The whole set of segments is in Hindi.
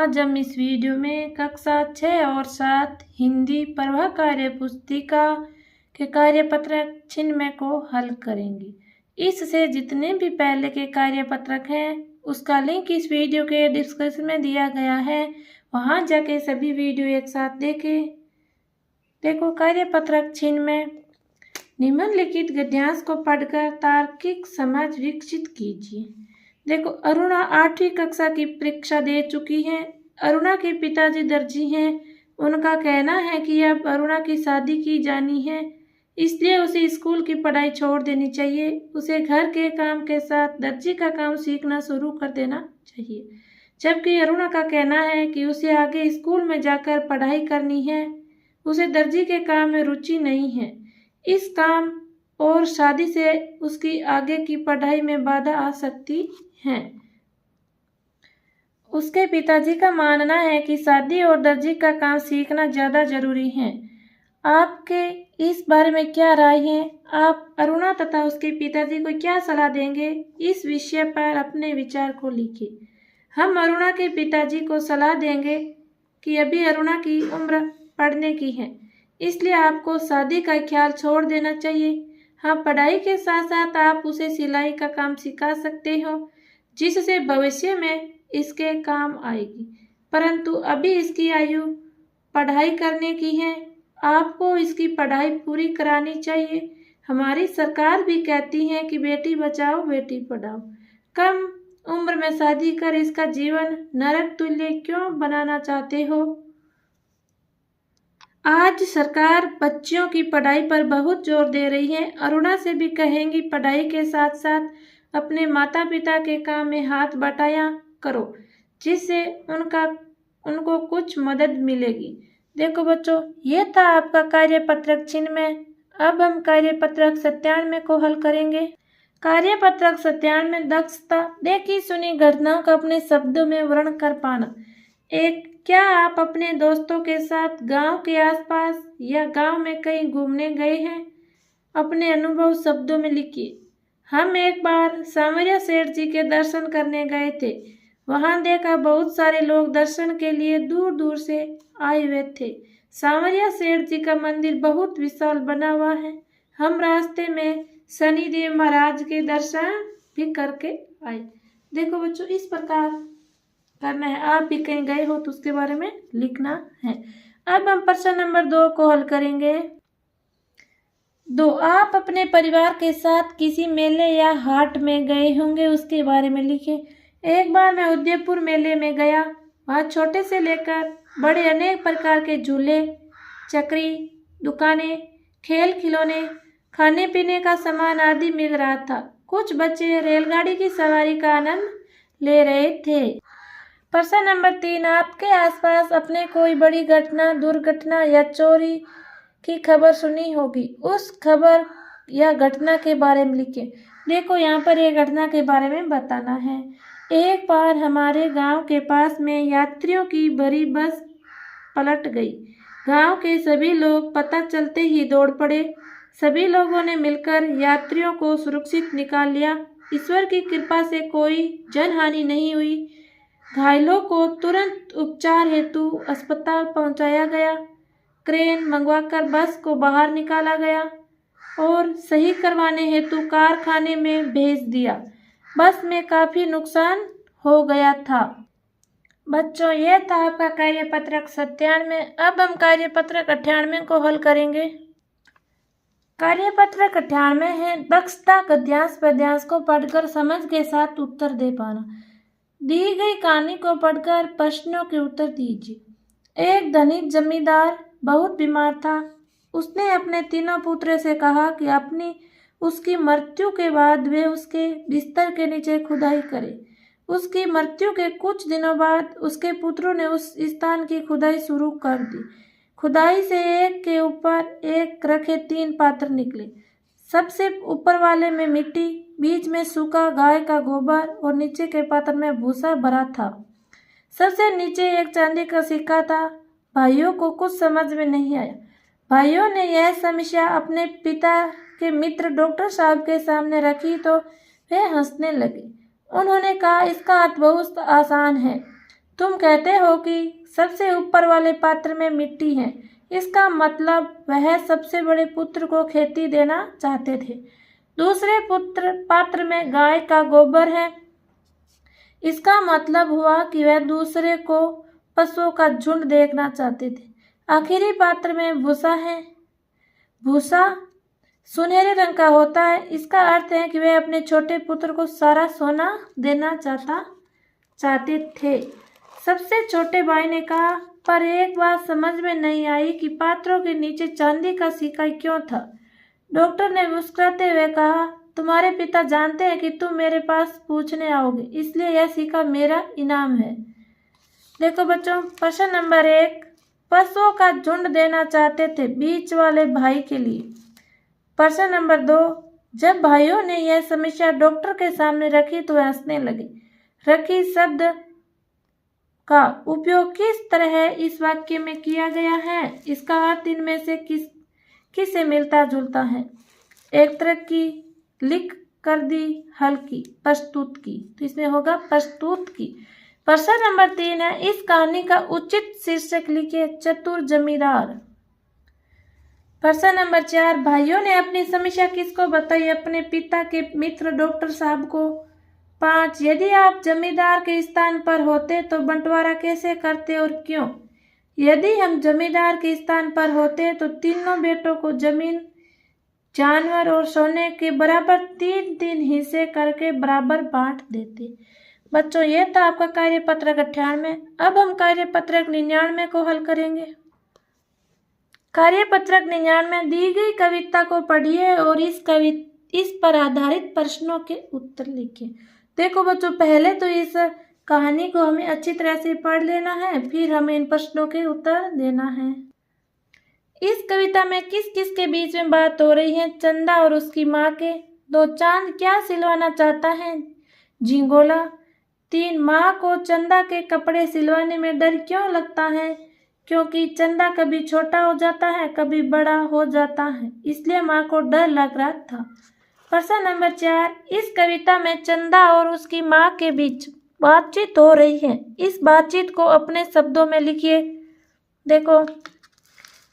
आज हम इस वीडियो में कक्षा 6 और 7 हिंदी प्रवाह कार्य पुस्तिका के कार्यपत्रक छिन्नमय को हल करेंगे। इससे जितने भी पहले के कार्यपत्रक हैं उसका लिंक इस वीडियो के डिस्क्रिप्शन में दिया गया है, वहां जाके सभी वीडियो एक साथ देखें। देखो कार्यपत्रक छिन्नमय। निम्नलिखित गद्यांश को पढ़कर तार्किक समझ विकसित कीजिए। देखो अरुणा 8वीं कक्षा की परीक्षा दे चुकी है। अरुणा के पिताजी दर्जी हैं। उनका कहना है कि अब अरुणा की शादी की जानी है, इसलिए उसे स्कूल की पढ़ाई छोड़ देनी चाहिए। उसे घर के काम के साथ दर्जी का काम सीखना शुरू कर देना चाहिए। जबकि अरुणा का कहना है कि उसे आगे स्कूल में जाकर पढ़ाई करनी है, उसे दर्जी के काम में रुचि नहीं है। इस काम और शादी से उसकी आगे की पढ़ाई में बाधा आ सकती है। उसके पिताजी का मानना है कि शादी और दर्जी का काम सीखना ज़्यादा जरूरी है। आपके इस बारे में क्या राय है? आप अरुणा तथा उसके पिताजी को क्या सलाह देंगे? इस विषय पर अपने विचार को लिखिए। हम अरुणा के पिताजी को सलाह देंगे कि अभी अरुणा की उम्र पढ़ने की है, इसलिए आपको शादी का ख्याल छोड़ देना चाहिए। हाँ, पढ़ाई के साथ साथ आप उसे सिलाई का काम सिखा सकते हो, जिससे भविष्य में इसके काम आएगी। परंतु अभी इसकी आयु पढ़ाई करने की है, आपको इसकी पढ़ाई पूरी करानी चाहिए। हमारी सरकार भी कहती है कि बेटी बचाओ बेटी पढ़ाओ। कम उम्र में शादी कर इसका जीवन नरक तुल्य क्यों बनाना चाहते हो? आज सरकार बच्चियों की पढ़ाई पर बहुत जोर दे रही है। अरुणा से भी कहेंगी पढ़ाई के साथ साथ अपने माता पिता के काम में हाथ बटाया करो, जिससे उनको कुछ मदद मिलेगी। देखो बच्चों, ये था आपका कार्यपत्रक छिन्नमय। अब हम कार्यपत्रक 97 को हल करेंगे। कार्यपत्रक 97 दक्षता। देखी सुनी घटनाओं का अपने शब्दों में वर्णन कर पाना। एक, क्या आप अपने दोस्तों के साथ गांव के आसपास या गांव में कहीं घूमने गए हैं? अपने अनुभव शब्दों में लिखिए। हम एक बार सांवरिया सेठ जी के दर्शन करने गए थे। वहां देखा बहुत सारे लोग दर्शन के लिए दूर दूर से आए हुए थे। सांवरिया सेठ जी का मंदिर बहुत विशाल बना हुआ है। हम रास्ते में शनिदेव महाराज के दर्शन भी करके आए। देखो बच्चों, इस प्रकार करना है। आप भी कहीं गए हो तो उसके बारे में लिखना है। अब हम प्रश्न नंबर 2 को हल करेंगे। 2, आप अपने परिवार के साथ किसी मेले या हाट में गए होंगे, उसके बारे में लिखें। एक बार मैं उदयपुर मेले में गया। वहाँ छोटे से लेकर बड़े अनेक प्रकार के झूले, चक्री, दुकानें, खेल खिलौने, खाने पीने का सामान आदि मिल रहा था। कुछ बच्चे रेलगाड़ी की सवारी का आनंद ले रहे थे। प्रश्न नंबर 3, आपके आसपास अपने कोई बड़ी घटना, दुर्घटना या चोरी की खबर सुनी होगी, उस खबर या घटना के बारे में लिखें। देखो यहाँ पर एक घटना के बारे में बताना है। एक बार हमारे गांव के पास में यात्रियों की भरी बस पलट गई। गांव के सभी लोग पता चलते ही दौड़ पड़े। सभी लोगों ने मिलकर यात्रियों को सुरक्षित निकाल लिया। ईश्वर की कृपा से कोई जनहानि नहीं हुई। घायलों को तुरंत उपचार हेतु अस्पताल पहुंचाया गया। क्रेन मंगवाकर बस को बाहर निकाला गया और सही करवाने हेतु कारखाने में भेज दिया। बस में काफी नुकसान हो गया था। बच्चों, यह था आपका कार्यपत्रक 97। अब हम कार्यपत्रक 98 को हल करेंगे। कार्यपत्रक 98 है दक्षता। गद्यांश पद्यांश को पढ़कर समझ के साथ उत्तर दे पाना। दी गई कहानी को पढ़कर प्रश्नों के उत्तर दीजिए। एक धनिक जमींदार बहुत बीमार था। उसने अपने तीनों पुत्रों से कहा कि उसकी मृत्यु के बाद वे उसके बिस्तर के नीचे खुदाई करें। उसकी मृत्यु के कुछ दिनों बाद उसके पुत्रों ने उस स्थान की खुदाई शुरू कर दी। खुदाई से एक के ऊपर एक रखे 3 पात्र निकले। सबसे ऊपर वाले में मिट्टी, बीच में सूखा गाय का गोबर और नीचे के पात्र में भूसा भरा था। सबसे नीचे एक चांदी का सिक्का था। भाइयों को कुछ समझ में नहीं आया। भाइयों ने यह समस्या अपने पिता के मित्र डॉक्टर साहब के सामने रखी तो वे हंसने लगे। उन्होंने कहा, इसका अर्थ बहुत आसान है। तुम कहते हो कि सबसे ऊपर वाले पात्र में मिट्टी है, इसका मतलब वह सबसे बड़े पुत्र को खेती देना चाहते थे। दूसरे पात्र में गाय का गोबर है, इसका मतलब हुआ कि वह दूसरे को पशुओं का झुंड देखना चाहते थे। आखिरी पात्र में भूसा है, भूसा सुनहरे रंग का होता है, इसका अर्थ है कि वह अपने छोटे पुत्र को सारा सोना देना चाहते थे। सबसे छोटे भाई ने कहा, पर एक बात समझ में नहीं आई कि पात्रों के नीचे चांदी का सिक्का क्यों था। डॉक्टर ने मुस्कुराते हुए कहा, तुम्हारे पिता जानते हैं कि तुम मेरे पास पूछने आओगे, इसलिए यह सिक्का मेरा इनाम है। देखो बच्चों, प्रश्न नंबर 1, पशुओं का झुंड देना चाहते थे बीच वाले भाई के लिए। प्रश्न नंबर 2, जब भाइयों ने यह समस्या डॉक्टर के सामने रखी तो वह हंसने लगे। रखी शब्द का उपयोग किस तरह इस वाक्य में किया गया है, इसका अर्थ इनमें से किससे मिलता जुलता है। एक तरह की लिख कर दी, हल्की, प्रस्तुत की, तो इसमें होगा प्रस्तुत की। प्रश्न नंबर 3 है, इस कहानी का उचित शीर्षक लिखिए, चतुर जमींदार। प्रश्न नंबर 4, भाइयों ने अपनी समस्या किसको बताई, अपने पिता के मित्र डॉक्टर साहब को। 5, यदि आप जमींदार के स्थान पर होते तो बंटवारा कैसे करते और क्यों। यदि हम जमींदार के स्थान पर होते तो तीनों बेटों को जमीन, जानवर और सोने के बराबर 3-3 हिस्से करके बराबर बांट देते। बच्चों, ये था आपका कार्यपत्रक 98। अब हम कार्यपत्रक 99 को हल करेंगे। कार्यपत्रक 99 दी गई कविता को पढ़िए और इस पर आधारित प्रश्नों के उत्तर लिखिए। देखो बच्चों, पहले तो इस कहानी को हमें अच्छी तरह से पढ़ लेना है, फिर हमें इन प्रश्नों के उत्तर देना है। इस कविता में किस किस के बीच में बात हो रही है, चंदा और उसकी माँ के। 2, चांद क्या सिलवाना चाहता है, झिंगोला। 3, माँ को चंदा के कपड़े सिलवाने में डर क्यों लगता है, क्योंकि चंदा कभी छोटा हो जाता है कभी बड़ा हो जाता है, इसलिए माँ को डर लग रहा था। प्रश्न नंबर 4, इस कविता में चंदा और उसकी माँ के बीच बातचीत हो रही है, इस बातचीत को अपने शब्दों में लिखिए। देखो,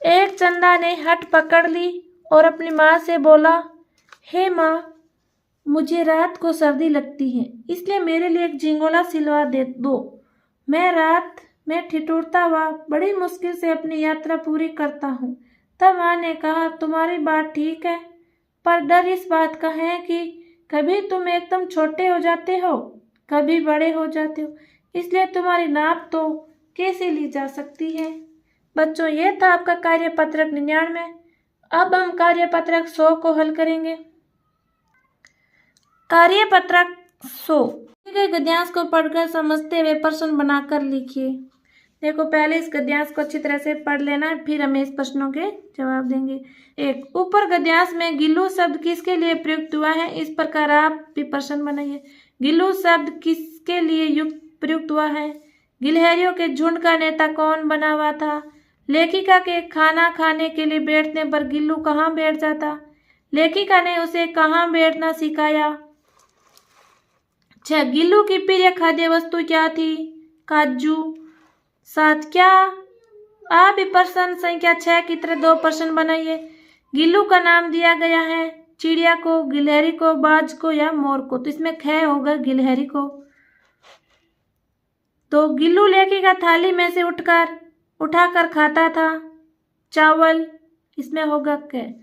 एक चंदा ने हट पकड़ ली और अपनी माँ से बोला, हे माँ, मुझे रात को सर्दी लगती है, इसलिए मेरे लिए एक झिंगोला सिलवा दो। मैं रात में ठिठुरता हुआ बड़ी मुश्किल से अपनी यात्रा पूरी करता हूँ। तब माँ ने कहा, तुम्हारी बात ठीक है, पर डर इस बात का है कि कभी तुम एकदम छोटे हो जाते हो, कभी बड़े हो जाते हो, इसलिए तुम्हारी नाप तो कैसे ली जा सकती है। बच्चों, ये था आपका कार्यपत्रक 99। अब हम कार्यपत्रक 100 को हल करेंगे। कार्यपत्रक 100 गद्यांश को पढ़कर समझते हुए प्रश्न बनाकर लिखिए। देखो, पहले इस गद्यांश को अच्छी तरह से पढ़ लेना है, फिर हमें इस प्रश्नों के जवाब देंगे। 1, ऊपर गद्यांश में गिल्लू शब्द किसके लिए प्रयुक्त हुआ है, इस प्रकार आप भी प्रश्न बनाइए। गिल्लू शब्द किसके लिए प्रयुक्त हुआ है। गिलहरियों के झुंड का नेता कौन बना हुआ था। लेखिका के खाना खाने के लिए बैठने पर गिल्लू कहाँ बैठ जाता। लेखिका ने उसे कहाँ बैठना सिखाया। 6, गिल्लू की प्रिय खाद्य वस्तु क्या थी, काजू। 7, क्या आप भी प्रश्न संख्या 6 की तरह 2 प्रश्न बनाइए। गिल्लू का नाम दिया गया है चिड़िया को, गिलहरी को, बाज को या मोर को, तो इसमें ख होगा गिलहरी को। तो गिल्लू लेखिका थाली में से उठाकर खाता था, चावल, इसमें होगा क।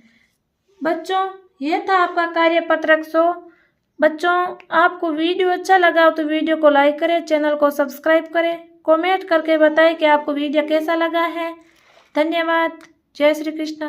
बच्चों, ये था आपका कार्यपत्रक 100। बच्चों, आपको वीडियो अच्छा लगा हो तो वीडियो को लाइक करें, चैनल को सब्सक्राइब करें, कमेंट करके बताएं कि आपको वीडियो कैसा लगा है। धन्यवाद। जय श्री कृष्ण।